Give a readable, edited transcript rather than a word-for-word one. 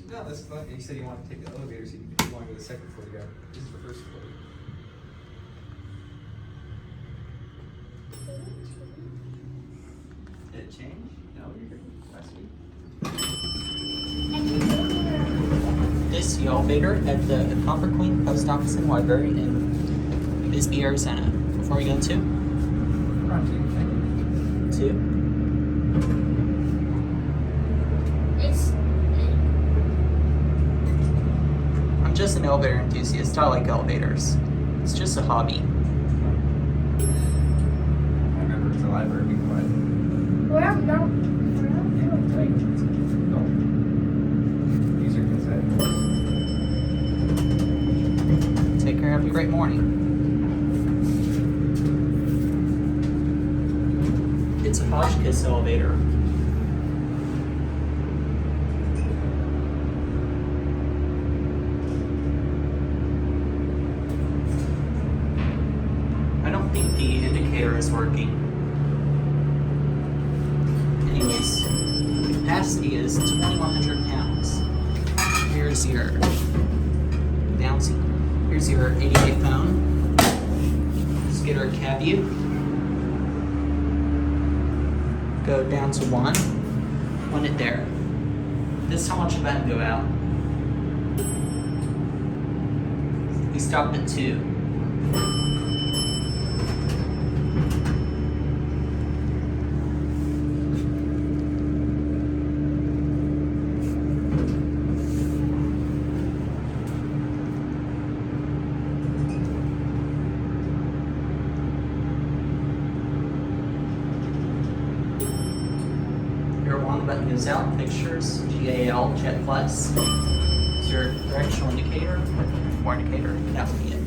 No, that's fine. You said you want to take the elevator, so you want to go to the second floor to go. This is the first floor. Did it change? No, you're good. Last week. This is the elevator at the Copper Queen Post Office and Library in Bisbee, Arizona. Before we go to We're on two. I'm just an elevator enthusiast. I like elevators. It's just a hobby. I remember it's a library being quiet. These are consent. Take care. Have a great morning. It's a Hotchkiss elevator. I don't think the indicator is working. Anyways, the capacity is 2,100 pounds. Here's your bouncing. Here's your 88 phone. Let's get our cab view. Go down to 1. 1 it there. This is how much the button go out. We stopped at 2. Your 1 button goes out, pictures, GAL, Jet Plus. Is your directional indicator, or indicator, that would be it.